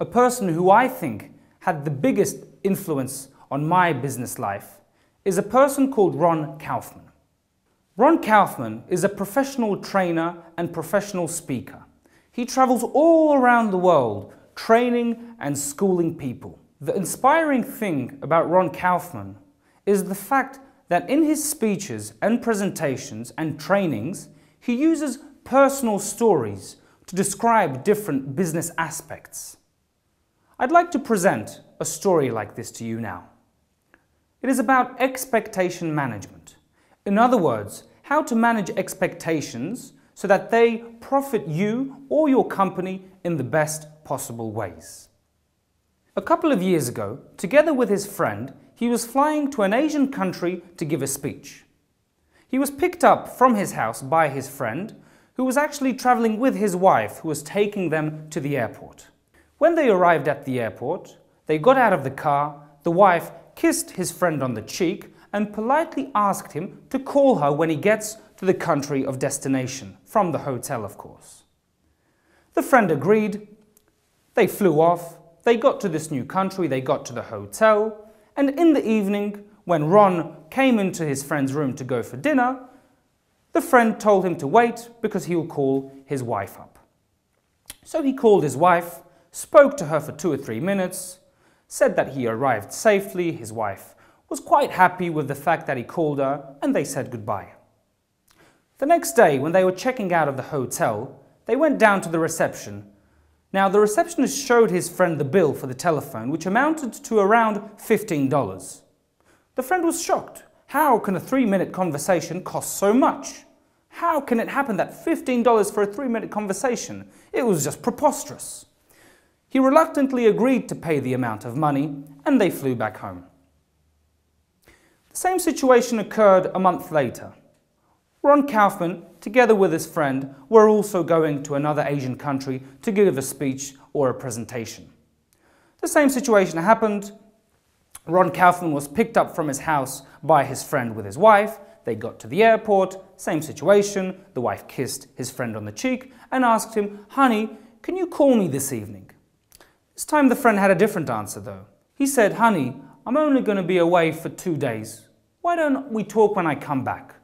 A person who I think had the biggest influence on my business life is a person called Ron Kaufman. Ron Kaufman is a professional trainer and professional speaker. He travels all around the world training and schooling people. The inspiring thing about Ron Kaufman is the fact that in his speeches and presentations and trainings, he uses personal stories to describe different business aspects. I'd like to present a story like this to you now. It is about expectation management. In other words, how to manage expectations so that they profit you or your company in the best possible ways. A couple of years ago, together with his friend, he was flying to an Asian country to give a speech. He was picked up from his house by his friend, who was actually traveling with his wife, who was taking them to the airport. When they arrived at the airport, they got out of the car, the wife kissed his friend on the cheek and politely asked him to call her when he gets to the country of destination, from the hotel of course. The friend agreed, they flew off, they got to this new country, they got to the hotel, and in the evening, when Ron came into his friend's room to go for dinner, the friend told him to wait because he will call his wife up. So he called his wife, spoke to her for 2 or 3 minutes, said that he arrived safely, his wife was quite happy with the fact that he called her, and they said goodbye. The next day, when they were checking out of the hotel, they went down to the reception. Now, the receptionist showed his friend the bill for the telephone, which amounted to around $15. The friend was shocked. How can a 3-minute conversation cost so much? How can it happen that $15 for a 3-minute conversation? It was just preposterous. He reluctantly agreed to pay the amount of money, and they flew back home. The same situation occurred a month later. Ron Kaufman, together with his friend, were also going to another Asian country to give a speech or a presentation. The same situation happened. Ron Kaufman was picked up from his house by his friend with his wife. They got to the airport, same situation. The wife kissed his friend on the cheek and asked him, "Honey, can you call me this evening?" This time the friend had a different answer though. He said, "Honey, I'm only going to be away for 2 days. Why don't we talk when I come back?"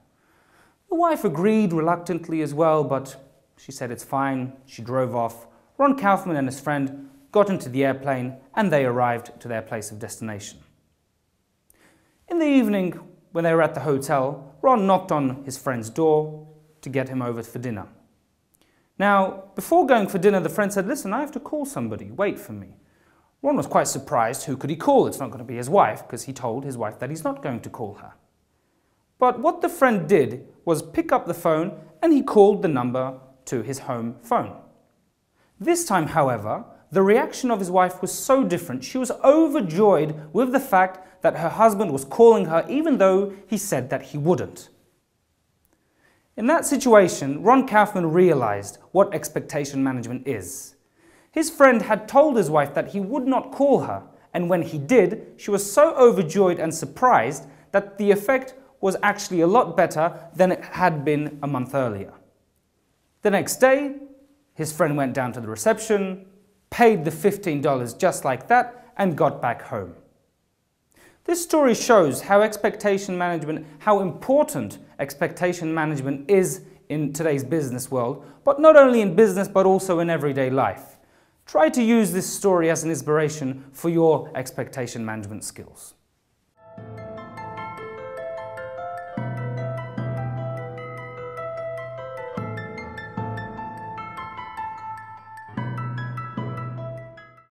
The wife agreed reluctantly as well, but she said it's fine. She drove off. Ron Kaufman and his friend got into the airplane and they arrived to their place of destination. In the evening, when they were at the hotel, Ron knocked on his friend's door to get him over for dinner. Now, before going for dinner, the friend said, "Listen, I have to call somebody. Wait for me." Ron was quite surprised. Who could he call? It's not going to be his wife, because he told his wife that he's not going to call her. But what the friend did was pick up the phone and he called the number to his home phone. This time, however, the reaction of his wife was so different. She was overjoyed with the fact that her husband was calling her even though he said that he wouldn't. In that situation, Ron Kaufman realized what expectation management is. His friend had told his wife that he would not call her, and when he did, she was so overjoyed and surprised that the effect was actually a lot better than it had been a month earlier. The next day, his friend went down to the reception, paid the $15 just like that, and got back home. This story shows how how important expectation management is in today's business world, but not only in business, but also in everyday life. Try to use this story as an inspiration for your expectation management skills.